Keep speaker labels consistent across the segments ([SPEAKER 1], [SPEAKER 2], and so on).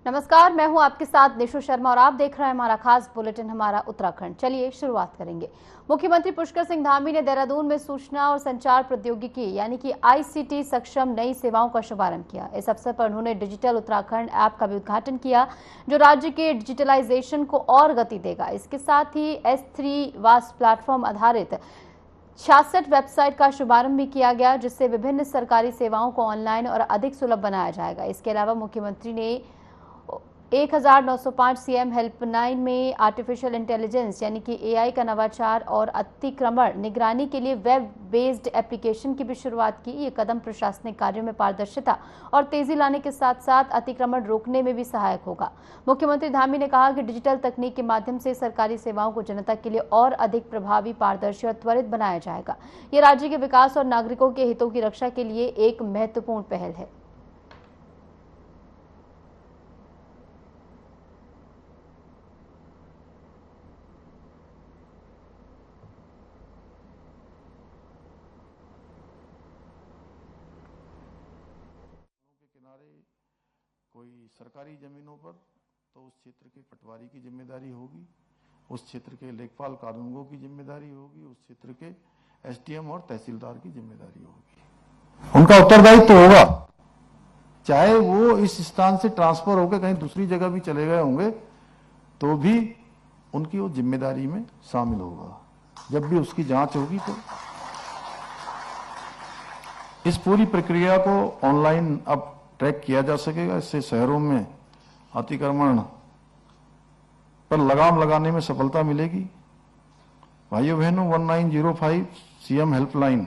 [SPEAKER 1] नमस्कार, मैं हूं आपके साथ निशु शर्मा और आप देख रहे हैं हमारा खास बुलेटिन हमारा उत्तराखंड। चलिए शुरुआत करेंगे। मुख्यमंत्री पुष्कर सिंह धामी ने देहरादून में सूचना और संचार प्रौद्योगिकी यानी कि आईसीटी सक्षम नई सेवाओं का शुभारंभ किया। इस अवसर पर उन्होंने डिजिटल उत्तराखंड ऐप का भी उद्घाटन किया, जो राज्य के डिजिटलाइजेशन को और गति देगा। इसके साथ ही S3 वास प्लेटफॉर्म आधारित 66 वेबसाइट का शुभारंभ भी किया गया, जिससे विभिन्न सरकारी सेवाओं को ऑनलाइन और अधिक सुलभ बनाया जाएगा। इसके अलावा मुख्यमंत्री ने 1905 सीएम हेल्पलाइन में आर्टिफिशियल इंटेलिजेंस यानी कि एआई का नवाचार और अतिक्रमण निगरानी के लिए वेब बेस्ड एप्लीकेशन की भी शुरुआत की। ये कदम प्रशासनिक कार्यों में पारदर्शिता और तेजी लाने के साथ साथ अतिक्रमण रोकने में भी सहायक होगा। मुख्यमंत्री धामी ने कहा कि डिजिटल तकनीक के माध्यम से सरकारी सेवाओं को जनता के लिए और अधिक प्रभावी, पारदर्शी और त्वरित बनाया जाएगा। ये राज्य के विकास और नागरिकों के हितों की रक्षा के लिए एक महत्वपूर्ण पहल है।
[SPEAKER 2] कोई सरकारी जमीनों पर तो उस क्षेत्र के पटवारी की जिम्मेदारी होगी, उस क्षेत्र के लेखपाल कानूनगो की जिम्मेदारी होगी, उस क्षेत्र के एसडीएम और तहसीलदार की जिम्मेदारी होगी। उनका उत्तरदायित्व तो होगा, चाहे वो इस स्थान से ट्रांसफर होकर कहीं दूसरी जगह भी चले गए होंगे तो भी उनकी वो जिम्मेदारी में शामिल होगा। जब भी उसकी जांच होगी तो इस पूरी प्रक्रिया को ऑनलाइन अब ट्रैक किया जा सकेगा। इससे शहरों में अतिक्रमण पर लगाम लगाने में सफलता मिलेगी। भाइयों बहनों, 1905 सीएम हेल्पलाइन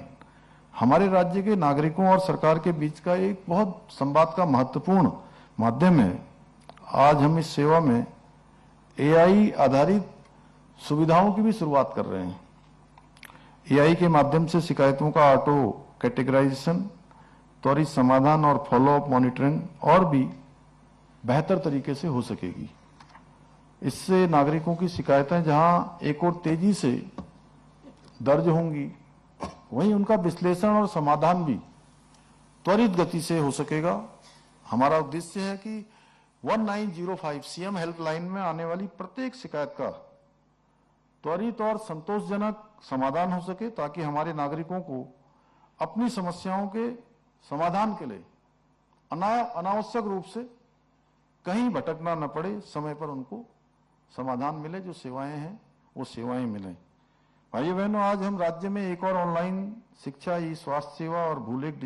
[SPEAKER 2] हमारे राज्य के नागरिकों और सरकार के बीच का एक बहुत संवाद का महत्वपूर्ण माध्यम है। आज हम इस सेवा में एआई आधारित सुविधाओं की भी शुरुआत कर रहे हैं। एआई के माध्यम से शिकायतों का ऑटो कैटेगराइजेशन, त्वरित समाधान और फॉलोअप मॉनिटरिंग और भी बेहतर तरीके से हो सकेगी। इससे नागरिकों की शिकायतें जहां एक और तेजी से दर्ज होंगी, वहीं उनका विश्लेषण और समाधान भी त्वरित गति से हो सकेगा। हमारा उद्देश्य है कि 1905 सीएम हेल्पलाइन में आने वाली प्रत्येक शिकायत का त्वरित और संतोषजनक समाधान हो सके, ताकि हमारे नागरिकों को अपनी समस्याओं के समाधान के लिए अनावश्यक रूप से कहीं भटकना न पड़े, समय पर उनको समाधान मिले, जो सेवाएं हैं वो सेवाएं मिलें। भाइयों बहनों, आज हम राज्य में एक और ऑनलाइन शिक्षा, ई स्वास्थ्य सेवा और भूलेख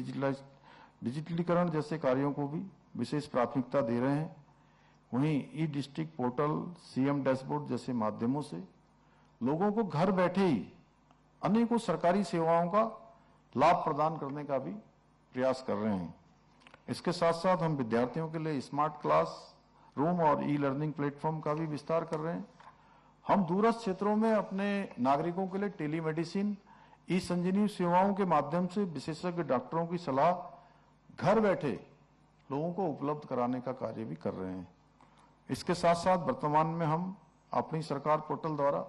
[SPEAKER 2] डिजिटलीकरण जैसे कार्यों को भी विशेष प्राथमिकता दे रहे हैं। वहीं ई डिस्ट्रिक्ट पोर्टल, सीएम डैशबोर्ड जैसे माध्यमों से लोगों को घर बैठे ही अनेकों सरकारी सेवाओं का लाभ प्रदान करने का भी प्रयास कर रहे हैं। इसके साथ साथ हम विद्यार्थियों के लिए स्मार्ट क्लास रूम और ई लर्निंग प्लेटफॉर्म का भी विस्तार कर रहे हैं। हम दूरस्थ क्षेत्रों में अपने नागरिकों के लिए टेलीमेडिसिन, ई संजीवनी सेवाओं के माध्यम से विशेषज्ञ डॉक्टरों की सलाह घर बैठे लोगों को उपलब्ध कराने का कार्य भी कर रहे हैं। इसके साथ साथ वर्तमान में हम अपनी सरकार पोर्टल द्वारा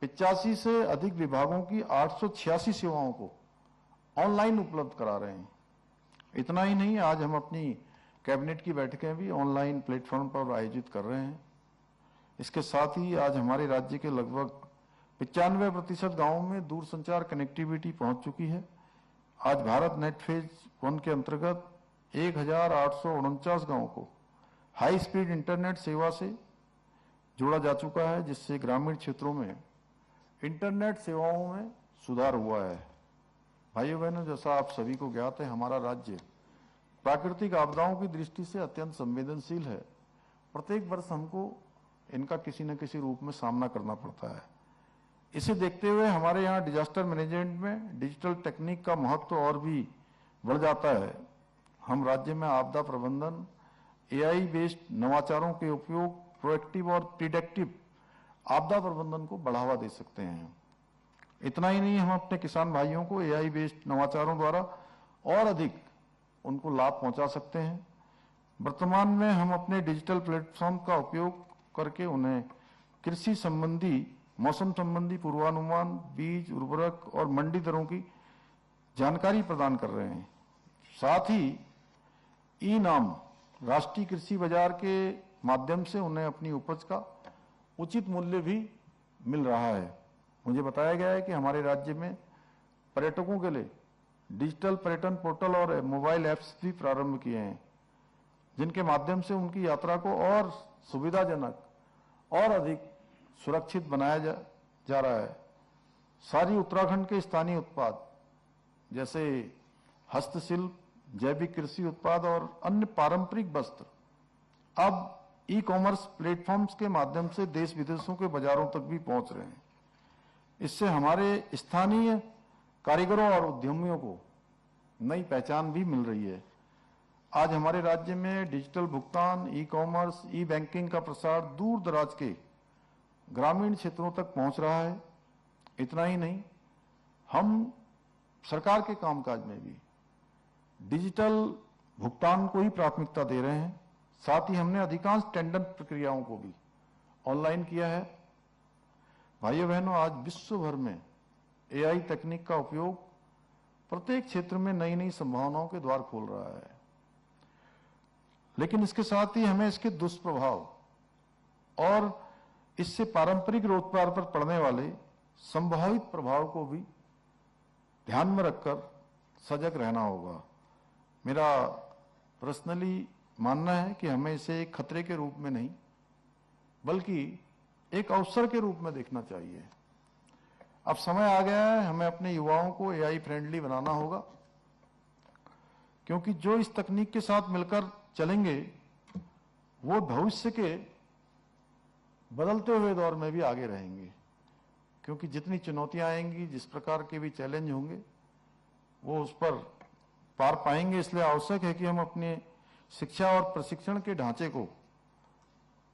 [SPEAKER 2] 85 से अधिक विभागों की 886 सेवाओं को ऑनलाइन उपलब्ध करा रहे हैं। इतना ही नहीं, आज हम अपनी कैबिनेट की बैठकें भी ऑनलाइन प्लेटफॉर्म पर आयोजित कर रहे हैं। इसके साथ ही आज हमारे राज्य के लगभग 95% गांवों में दूरसंचार कनेक्टिविटी पहुंच चुकी है। आज भारत नेट फेज 1 के अंतर्गत 1849 गांवों को हाई स्पीड इंटरनेट सेवा से जोड़ा जा चुका है, जिससे ग्रामीण क्षेत्रों में इंटरनेट सेवाओं में सुधार हुआ है। भाइयों बहनों, जैसा आप सभी को ज्ञात है, हमारा राज्य प्राकृतिक आपदाओं की दृष्टि से अत्यंत संवेदनशील है। प्रत्येक वर्ष हमको इनका किसी न किसी रूप में सामना करना पड़ता है। इसे देखते हुए हमारे यहाँ डिजास्टर मैनेजमेंट में डिजिटल तकनीक का महत्व और भी बढ़ जाता है। हम राज्य में आपदा प्रबंधन, एआई बेस्ड नवाचारों के उपयोग, प्रोएक्टिव और प्रिडिक्टिव आपदा प्रबंधन को बढ़ावा दे सकते हैं। इतना ही नहीं, हम अपने किसान भाइयों को एआई बेस्ड नवाचारों द्वारा और अधिक उनको लाभ पहुंचा सकते हैं। वर्तमान में हम अपने डिजिटल प्लेटफॉर्म का उपयोग करके उन्हें कृषि संबंधी, मौसम संबंधी पूर्वानुमान, बीज, उर्वरक और मंडी दरों की जानकारी प्रदान कर रहे हैं। साथ ही ई नाम राष्ट्रीय कृषि बाजार के माध्यम से उन्हें अपनी उपज का उचित मूल्य भी मिल रहा है। मुझे बताया गया है कि हमारे राज्य में पर्यटकों के लिए डिजिटल पर्यटन पोर्टल और मोबाइल ऐप्स भी प्रारंभ किए हैं, जिनके माध्यम से उनकी यात्रा को और सुविधाजनक और अधिक सुरक्षित बनाया जा रहा है। सारी उत्तराखंड के स्थानीय उत्पाद जैसे हस्तशिल्प, जैविक कृषि उत्पाद और अन्य पारंपरिक वस्त्र अब ई-कॉमर्स प्लेटफॉर्म्स के माध्यम से देश विदेशों के बाजारों तक भी पहुंच रहे हैं। इससे हमारे स्थानीय कारीगरों और उद्यमियों को नई पहचान भी मिल रही है। आज हमारे राज्य में डिजिटल भुगतान, ई-कॉमर्स, ई-बैंकिंग का प्रसार दूर दराज के ग्रामीण क्षेत्रों तक पहुंच रहा है। इतना ही नहीं, हम सरकार के कामकाज में भी डिजिटल भुगतान को ही प्राथमिकता दे रहे हैं। साथ ही हमने अधिकांश टेंडर प्रक्रियाओं को भी ऑनलाइन किया है। भाइयों बहनों, आज विश्व भर में एआई तकनीक का उपयोग प्रत्येक क्षेत्र में नई नई संभावनाओं के द्वार खोल रहा है, लेकिन इसके साथ ही हमें इसके दुष्प्रभाव और इससे पारंपरिक रोजगार पर पड़ने वाले संभावित प्रभाव को भी ध्यान में रखकर सजग रहना होगा। मेरा पर्सनली मानना है कि हमें इसे एक खतरे के रूप में नहीं बल्कि एक अवसर के रूप में देखना चाहिए। अब समय आ गया है, हमें अपने युवाओं को एआई फ्रेंडली बनाना होगा, क्योंकि जो इस तकनीक के साथ मिलकर चलेंगे वो भविष्य के बदलते हुए दौर में भी आगे रहेंगे। क्योंकि जितनी चुनौतियां आएंगी, जिस प्रकार के भी चैलेंज होंगे, वो उस पर पार पाएंगे। इसलिए आवश्यक है कि हम अपने शिक्षा और प्रशिक्षण के ढांचे को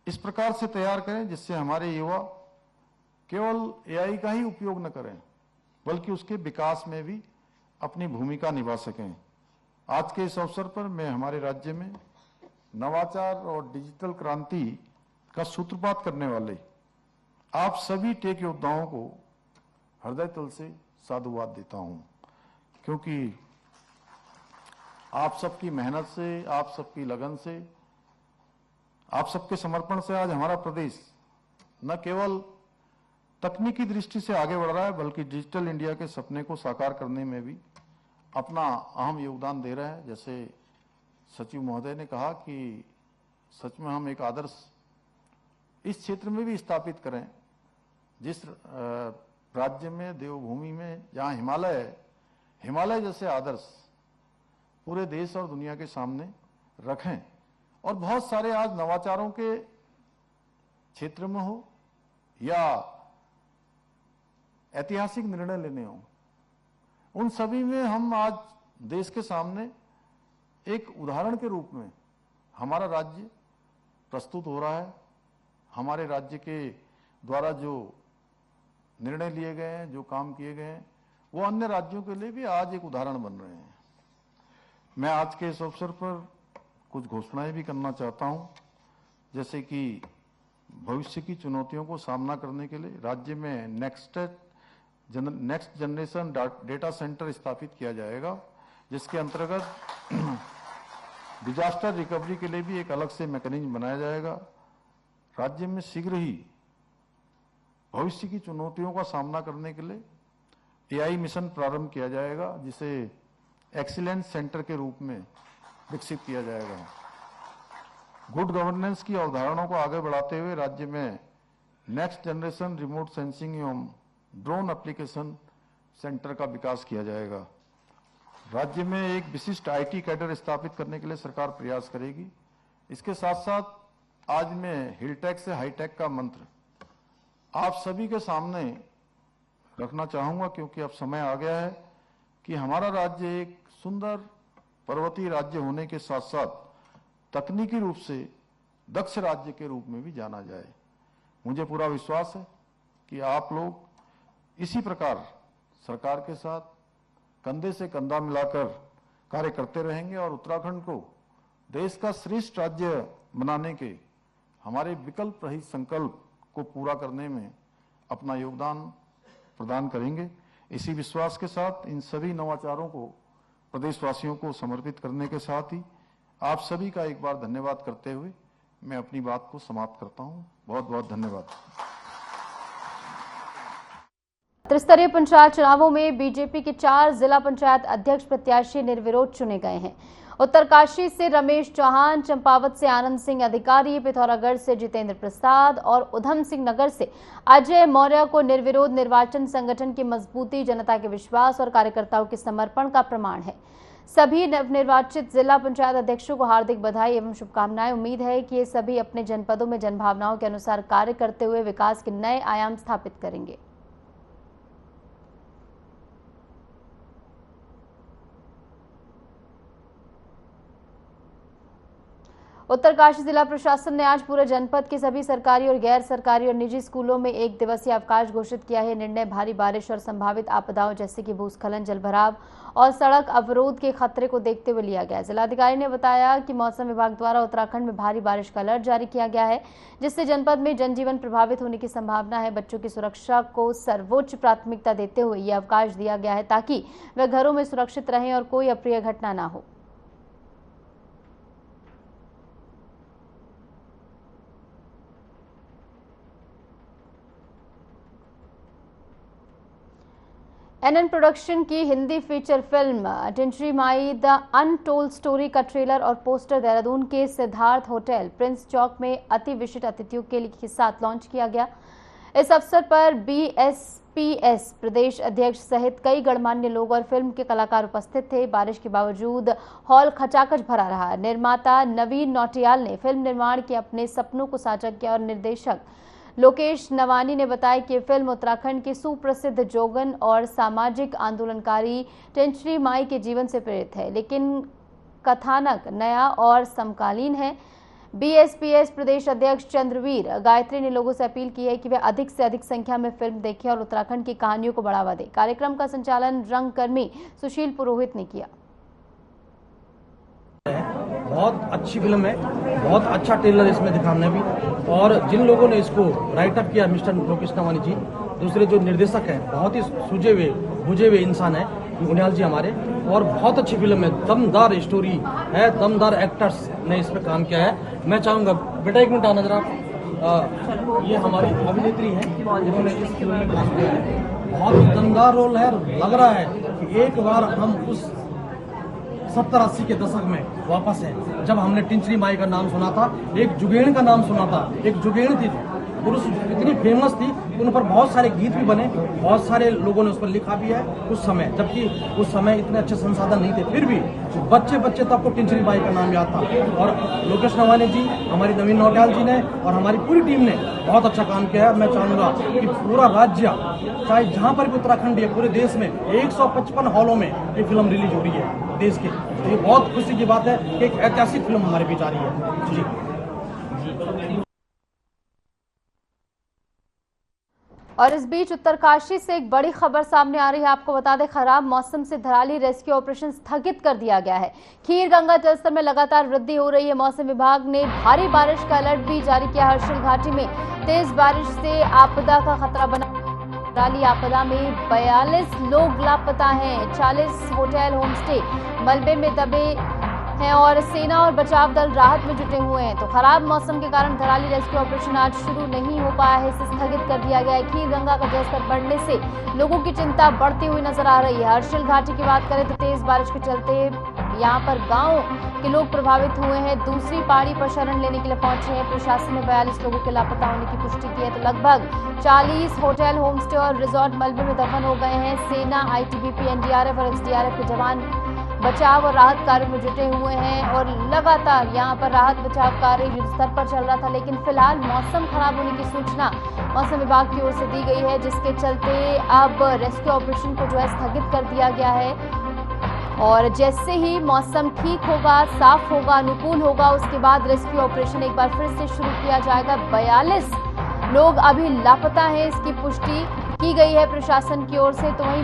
[SPEAKER 2] इस प्रकार से तैयार करें जिससे हमारे युवा केवल एआई का ही उपयोग न करें बल्कि उसके विकास में भी अपनी भूमिका निभा सकें। आज के इस अवसर पर मैं हमारे राज्य में नवाचार और डिजिटल क्रांति का सूत्रपात करने वाले आप सभी टेक योद्धाओं को हृदय तल से साधुवाद देता हूं, क्योंकि आप सबकी मेहनत से, आप सबकी लगन से, आप सबके समर्पण से आज हमारा प्रदेश न केवल तकनीकी दृष्टि से आगे बढ़ रहा है बल्कि डिजिटल इंडिया के सपने को साकार करने में भी अपना अहम योगदान दे रहा है। जैसे सचिव महोदय ने कहा कि सच में हम एक आदर्श इस क्षेत्र में भी स्थापित करें, जिस राज्य में, देवभूमि में, जहां हिमालय जैसे आदर्श पूरे देश और दुनिया के सामने रखें और बहुत सारे आज नवाचारों के क्षेत्र में हो या ऐतिहासिक निर्णय लेने हो, उन सभी में हम आज देश के सामने एक उदाहरण के रूप में हमारा राज्य प्रस्तुत हो रहा है। हमारे राज्य के द्वारा जो निर्णय लिए गए हैं, जो काम किए गए हैं, वो अन्य राज्यों के लिए भी आज एक उदाहरण बन रहे हैं। मैं आज के इस अवसर पर कुछ घोषणाएं भी करना चाहता हूं, जैसे कि भविष्य की चुनौतियों को सामना करने के लिए राज्य में नेक्स्ट जनरेशन डेटा सेंटर स्थापित किया जाएगा, जिसके अंतर्गत डिजास्टर रिकवरी के लिए भी एक अलग से मैकेनिज्म बनाया जाएगा। राज्य में शीघ्र ही भविष्य की चुनौतियों का सामना करने के लिए एआई मिशन प्रारंभ किया जाएगा, जिसे एक्सीलेंस सेंटर के रूप में विकसित किया जाएगा। गुड गवर्नेंस की अवधारणाओं को आगे बढ़ाते हुए राज्य में नेक्स्ट जनरेशन रिमोट सेंसिंग एवं ड्रोन एप्लीकेशन सेंटर का विकास किया जाएगा। राज्य में एक विशिष्ट आईटी कैडर स्थापित करने के लिए सरकार प्रयास करेगी। इसके साथ साथ आज मैं हिलटेक से हाईटेक का मंत्र आप सभी के सामने रखना चाहूंगा, क्योंकि अब समय आ गया है कि हमारा राज्य एक सुंदर पर्वतीय राज्य होने के साथ साथ तकनीकी रूप से दक्ष राज्य के रूप में भी जाना जाए। मुझे पूरा विश्वास है कि आप लोग इसी प्रकार सरकार के साथ कंधे से कंधा मिलाकर कार्य करते रहेंगे और उत्तराखंड को देश का श्रेष्ठ राज्य बनाने के हमारे विकल्प रहित संकल्प को पूरा करने में अपना योगदान प्रदान करेंगे। इसी विश्वास के साथ इन सभी नवाचारों को प्रदेशवासियों को समर्पित करने के साथ ही आप सभी का एक बार धन्यवाद करते हुए मैं अपनी बात को समाप्त करता हूं। बहुत बहुत धन्यवाद।
[SPEAKER 1] त्रिस्तरीय पंचायत चुनावों में बीजेपी के 4 जिला पंचायत अध्यक्ष प्रत्याशी निर्विरोध चुने गए हैं। उत्तरकाशी से रमेश चौहान, चंपावत से आनंद सिंह अधिकारी, पिथौरागढ़ से जितेंद्र प्रसाद और उधम सिंह नगर से अजय मौर्य को निर्विरोध निर्वाचन संगठन की मजबूती, जनता के विश्वास और कार्यकर्ताओं के समर्पण का प्रमाण है। सभी नवनिर्वाचित जिला पंचायत अध्यक्षों को हार्दिक बधाई एवं शुभकामनाएं। उम्मीद है कि ये सभी अपने जनपदों में जनभावनाओं के अनुसार कार्य करते हुए विकास के नए आयाम स्थापित करेंगे। उत्तरकाशी जिला प्रशासन ने आज पूरे जनपद के सभी सरकारी और गैर सरकारी और निजी स्कूलों में 1 दिवसीय अवकाश घोषित किया है। निर्णय भारी बारिश और संभावित आपदाओं जैसे कि भूस्खलन, जलभराव और सड़क अवरोध के खतरे को देखते हुए लिया गया। जिलाधिकारी ने बताया कि मौसम विभाग द्वारा उत्तराखंड में भारी बारिश का अलर्ट जारी किया गया है, जिससे जनपद में जनजीवन प्रभावित होने की संभावना है। बच्चों की सुरक्षा को सर्वोच्च प्राथमिकता देते हुए यह अवकाश दिया गया है ताकि वे घरों में सुरक्षित रहें और कोई अप्रिय घटना न हो। एनएन प्रोडक्शन की Hindi feature film Tinchari Mai the untold story का ट्रेलर और पोस्टर देहरादून के सिद्धार्थ होटल प्रिंस चौक में अति विशिष्ट अतिथियों के साथ लॉन्च किया गया। इस अवसर पर बीएसपीएस प्रदेश अध्यक्ष सहित कई गणमान्य लोग और फिल्म के कलाकार उपस्थित थे। बारिश के बावजूद हॉल खचाखच भरा रहा। निर्माता नवीन नौटियाल ने फिल्म निर्माण के अपने सपनों को साझा किया और निर्देशक लोकेश नवानी ने बताया कि फिल्म उत्तराखंड के सुप्रसिद्ध जोगन और सामाजिक आंदोलनकारी टिंचरी माई के जीवन से प्रेरित है, लेकिन कथानक नया और समकालीन है। बीएसपीएस प्रदेश अध्यक्ष चंद्रवीर गायत्री ने लोगों से अपील की है कि वे अधिक से अधिक संख्या में फिल्म देखें और उत्तराखंड की कहानियों को बढ़ावा दें। कार्यक्रम का संचालन रंगकर्मी सुशील पुरोहित ने किया।
[SPEAKER 3] बहुत अच्छी फिल्म है, बहुत अच्छा ट्रेलर इसमें दिखाने भी, और जिन लोगों ने इसको राइटअप किया मिस्टर लोकेश नवानी जी, दूसरे जो निर्देशक हैं बहुत ही सूझे हुए बुझे हुए इंसान हैं गुनियाल जी हमारे, और बहुत अच्छी फिल्म है, दमदार स्टोरी है, दमदार एक्टर्स ने इस पर काम किया है। मैं चाहूँगा बेटा 1 मिनट आना जरा, ये हमारी अभिनेत्री हैं जिन्होंने इस फिल्म में काम किया है। बहुत ही दमदार रोल है, लग रहा है कि एक बार हम उस 70-80 के दशक में वापस है, जब हमने टिंचरी माई का नाम सुना था, एक जुगेण का नाम सुना था। एक जुगेण थी पुरुष, इतनी फेमस थी, उन पर बहुत सारे गीत भी बने, बहुत सारे लोगों ने उस पर लिखा भी है उस समय, जबकि उस समय इतने अच्छे संसाधन नहीं थे, फिर भी बच्चे बच्चे तक को टिंचरी माई का नाम याद था। और लोकेश नवानी जी, हमारी नवीन नौटियाल जी ने और हमारी पूरी टीम ने बहुत अच्छा काम किया है। मैं चाहूँगा कि पूरा राज्य, चाहे जहाँ पर भी उत्तराखंड है, पूरे देश में 155 हॉलों में ये फिल्म रिलीज हो रही है देश के। तो ये बहुत खुशी की बात है कि एक ऐतिहासिक फिल्म हमारे बीच आ रही है जी।
[SPEAKER 1] और इस बीच उत्तरकाशी से एक बड़ी खबर सामने आ रही है। आपको बता दें, खराब मौसम से धराली रेस्क्यू ऑपरेशन स्थगित कर दिया गया है। खीर गंगा जलस्तर में लगातार वृद्धि हो रही है। मौसम विभाग ने भारी बारिश का अलर्ट भी जारी किया। हर्षिल घाटी में तेज बारिश से आपदा का खतरा बना। धराली आपदा में 42 लोग लापता हैं। 40 होटल होमस्टे मलबे में दबे हैं और सेना और बचाव दल राहत में जुटे हुए हैं। तो खराब मौसम के कारण धराली रेस्क्यू ऑपरेशन आज शुरू नहीं हो पाया है, इसे स्थगित कर दिया गया है। खीर गंगा का जलस्तर बढ़ने से लोगों की चिंता बढ़ती हुई नजर आ रही है। हर्षिल घाटी की बात करें तो तेज बारिश के चलते यहाँ पर गाँव के लोग प्रभावित हुए हैं। दूसरी पहाड़ी पर शरण लेने के लिए पहुंचे हैं। प्रशासन ने 42 लोगों के लापता होने की पुष्टि की है। तो लगभग 40 होटल, होमस्टे और रिजॉर्ट मलबे में दफन हो गए हैं। सेना, आईटीबीपी, एनडीआरएफ और एसडीआरएफ के जवान बचाव और राहत कार्य में जुटे हुए हैं और लगातार यहां पर राहत बचाव कार्य युद्ध स्तर पर चल रहा था। लेकिन फिलहाल मौसम खराब होने की सूचना मौसम विभाग की ओर से दी गई है, जिसके चलते अब रेस्क्यू ऑपरेशन को जो है स्थगित कर दिया गया है। और जैसे ही मौसम ठीक होगा, साफ होगा, अनुकूल होगा, उसके बाद रेस्क्यू ऑपरेशन एक बार फिर से शुरू किया जाएगा। 42 लोग अभी लापता हैं, इसकी पुष्टि की गई है प्रशासन की ओर से। तो वहीं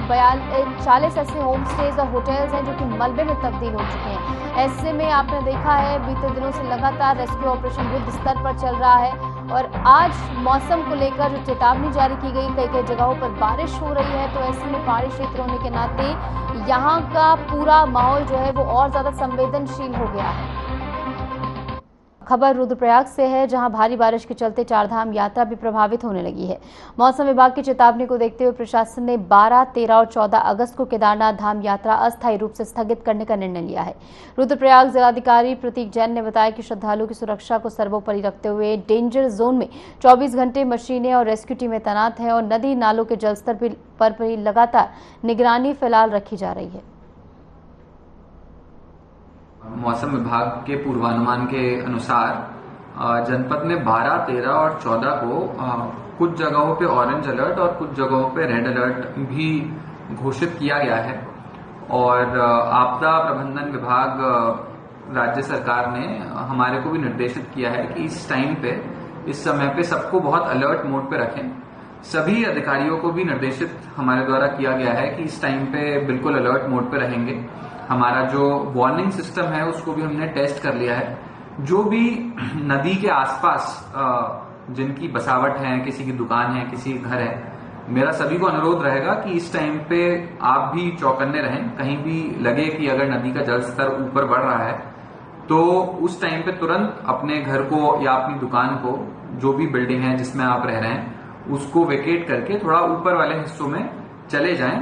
[SPEAKER 1] 40 ऐसे होम स्टेज और होटल्स हैं जो कि मलबे में तब्दील हो चुके हैं। ऐसे में आपने देखा है बीते दिनों से लगातार रेस्क्यू ऑपरेशन युद्ध स्तर पर चल रहा है और आज मौसम को लेकर जो चेतावनी जारी की गई, कई कई जगहों पर बारिश हो रही है। तो ऐसे में पहाड़ी क्षेत्र होने के नाते यहाँ का पूरा माहौल जो है वो और ज्यादा संवेदनशील हो गया है। खबर रुद्रप्रयाग से है, जहां भारी बारिश के चलते चारधाम यात्रा भी प्रभावित होने लगी है। मौसम विभाग की चेतावनी को देखते हुए प्रशासन ने 12, 13 और 14 अगस्त को केदारनाथ धाम यात्रा अस्थायी रूप से स्थगित करने का निर्णय लिया है। रुद्रप्रयाग जिलाधिकारी प्रतीक जैन ने बताया कि श्रद्धालुओं की सुरक्षा को सर्वोपरि रखते हुए डेंजर जोन में 24 घंटे मशीनें और रेस्क्यू टीमें तैनात हैं और नदी नालों के जलस्तर पर भी लगातार निगरानी फिलहाल रखी जा रही है।
[SPEAKER 4] मौसम विभाग के पूर्वानुमान के अनुसार जनपद में 12, 13 और 14 को कुछ जगहों पे ऑरेंज अलर्ट और कुछ जगहों पे रेड अलर्ट भी घोषित किया गया है और आपदा प्रबंधन विभाग राज्य सरकार ने हमारे को भी निर्देशित किया है कि इस टाइम पे, इस समय पे सबको बहुत अलर्ट मोड पे रखें। सभी अधिकारियों को भी निर्देशित हमारे द्वारा किया गया है कि इस टाइम पे बिल्कुल अलर्ट मोड पे रहेंगे। हमारा जो वार्निंग सिस्टम है उसको भी हमने टेस्ट कर लिया है। जो भी नदी के आसपास जिनकी बसावट है, किसी की दुकान है, किसी का घर है, मेरा सभी को अनुरोध रहेगा कि इस टाइम पे आप भी चौकन्ने रहें। कहीं भी लगे कि अगर नदी का जल स्तर ऊपर बढ़ रहा है तो उस टाइम पे तुरंत अपने घर को या अपनी दुकान को, जो भी बिल्डिंग है जिसमें आप रह रहे हैं, उसको वेकेट करके थोड़ा ऊपर वाले हिस्सों में चले जाएं।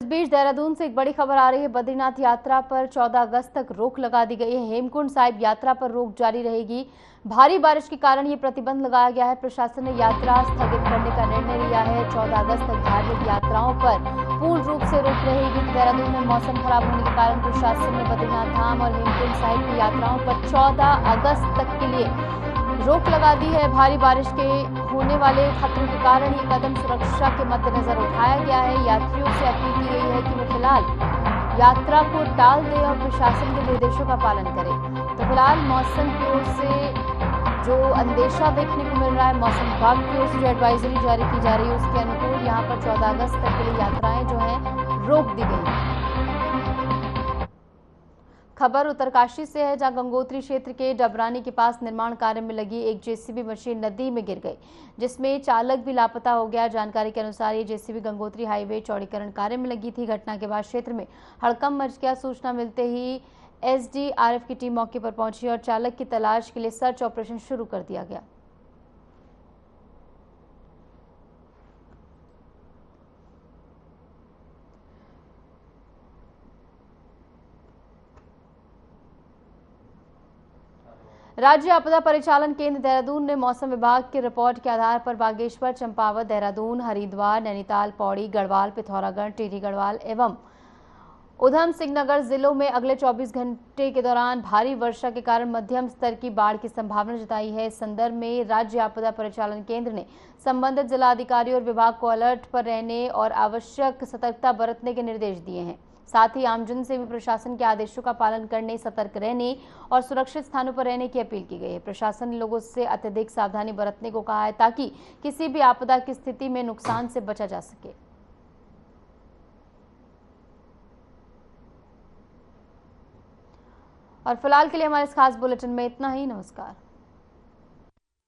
[SPEAKER 1] इस बीच देहरादून से एक बड़ी खबर आ रही है। बद्रीनाथ यात्रा पर 14 अगस्त तक रोक लगा दी गई है। हेमकुंड साहिब यात्रा पर रोक जारी रहेगी। भारी बारिश के कारण ये प्रतिबंध लगाया गया है। प्रशासन ने यात्रा स्थगित करने का निर्णय लिया है। 14 अगस्त तक धार्मिक यात्राओं पर पूर्ण रूप से रोक रहेगी। देहरादून में मौसम खराब होने के कारण प्रशासन ने बद्रीनाथ धाम और हेमकुंड साहिब की यात्राओं पर 14 अगस्त तक के लिए रोक लगा दी है। भारी बारिश के होने वाले खतरों के कारण ये कदम सुरक्षा के मद्देनजर उठाया गया है। यात्रियों से अपील की गई है कि वो फिलहाल यात्रा को टाल दें और प्रशासन के निर्देशों का पालन करें। तो फिलहाल मौसम की ओर से जो अंदेशा देखने को मिल रहा है, मौसम विभाग की ओर से जो एडवाइजरी जारी की जा रही है उसके अनुकूल यहाँ पर 14 अगस्त तक के लिए यात्राएं जो हैं रोक दी गई हैं। खबर उत्तरकाशी से है, जहां गंगोत्री क्षेत्र के डबरानी के पास निर्माण कार्य में लगी एक जेसीबी मशीन नदी में गिर गई, जिसमें चालक भी लापता हो गया। जानकारी के अनुसार ये जेसीबी गंगोत्री हाईवे चौड़ीकरण कार्य में लगी थी। घटना के बाद क्षेत्र में हड़कंप मच गया। सूचना मिलते ही एसडीआरएफ की टीम मौके पर पहुंची और चालक की तलाश के लिए सर्च ऑपरेशन शुरू कर दिया गया। राज्य आपदा परिचालन केंद्र देहरादून ने मौसम विभाग की रिपोर्ट के आधार पर बागेश्वर, चंपावत, देहरादून, हरिद्वार, नैनीताल, पौड़ी, गढ़वाल, पिथौरागढ़, टिहरी गढ़वाल एवं उधम सिंह नगर जिलों में अगले 24 घंटे के दौरान भारी वर्षा के कारण मध्यम स्तर की बाढ़ की संभावना जताई है। इस संदर्भ में राज्य आपदा परिचालन केंद्र ने संबंधित जिलाधिकारी और विभाग को अलर्ट पर रहने और आवश्यक सतर्कता बरतने के निर्देश दिए हैं। साथ ही आमजन से भी प्रशासन के आदेशों का पालन करने, सतर्क रहने और सुरक्षित स्थानों पर रहने की अपील की गई है। प्रशासन ने लोगों से अत्यधिक सावधानी बरतने को कहा है ताकि किसी भी आपदा की स्थिति में नुकसान से बचा जा सके। और फिलहाल के लिए हमारे इस खास बुलेटिन में इतना ही। नमस्कार।